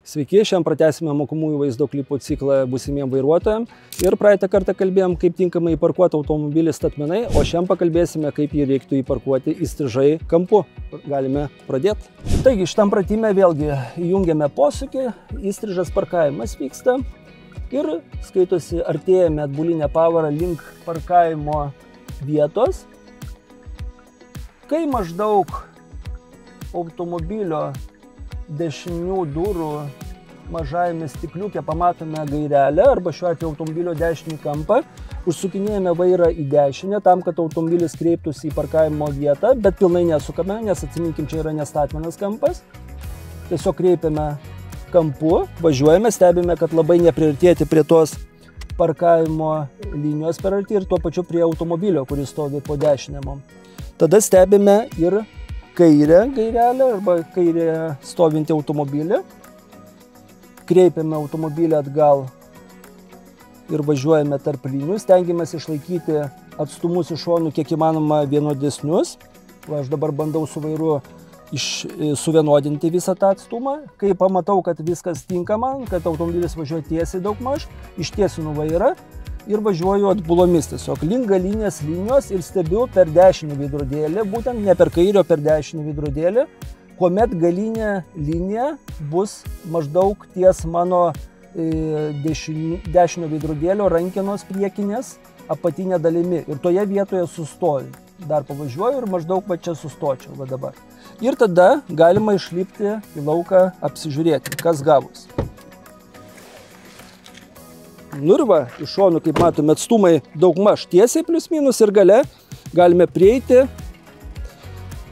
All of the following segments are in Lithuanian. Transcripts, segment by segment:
Sveiki, šiandien pratęsime mokomųjų vaizdo klipų ciklą būsimiem vairuotojams. Ir praeitą kartą kalbėjom, kaip tinkamai įparkuoti automobilį statmenai, o šiandien pakalbėsime, kaip jį reiktų įparkuoti įstrižai kampu. Galime pradėti. Taigi, šitam pratime vėlgi įjungiame posūkį, įstrižas parkavimas vyksta ir skaitosi artėjame atbulinę pavarą link parkavimo vietos. Kai maždaug automobilio dešinių durų mažajame stikliuke pamatome gairelę arba šiuo atveju automobilio dešinį kampą, užsukinėjame vairą į dešinę tam, kad automobilis kreiptųsi į parkavimo vietą, bet pilnai nesukame, nes atsiminkim, čia yra nestatmenas kampas. Tiesiog kreipiame kampu, važiuojame, stebime, kad labai nepriartėti prie tos parkavimo linijos per arti ir tuo pačiu prie automobilio, kuris stovi po dešinėm. Tada stebime ir kairę gairelę arba kairę stovintį automobilį. Kreipiame automobilį atgal ir važiuojame tarp linijų. Stengiamės išlaikyti atstumus iš šonų kiek įmanoma vienodesnius. Aš dabar bandau su vairu suvienodinti visą tą atstumą. Kai pamatau, kad viskas tinka man, kad automobilis važiuoja tiesiai daugmaž, ištiesinu vairą ir važiuoju atbulomis tiesiog link galinės linijos ir stebiu per dešinį veidrodėlį, būtent ne per kairį, o per dešinį veidrodėlį, kuomet galinė linija bus maždaug ties mano dešinio veidrodėlio rankenos priekinės apatinė dalimi ir toje vietoje sustoju. Dar pavažiuoju ir maždaug va čia sustočiau va dabar. Ir tada galima išlipti į lauką apsižiūrėti, kas gavus. Nu ir va, iš šonų, kaip matome, atstumai daugmaž tiesiai plius minus ir gale galime prieiti,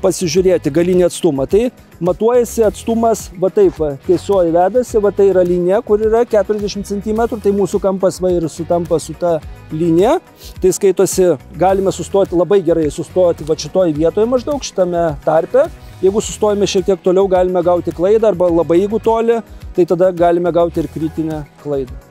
pasižiūrėti galinį atstumą. Tai matuojasi atstumas va taip, va, tiesioji vedasi, va tai yra linija, kur yra 40 cm, tai mūsų kampas va ir sutampa su ta linija. Tai skaitosi, galime sustoti, labai gerai sustoti va šitoj vietoje maždaug, šitame tarpe. Jeigu sustojame šiek tiek toliau, galime gauti klaidą arba labai jeigu toli, tai tada galime gauti ir kritinę klaidą.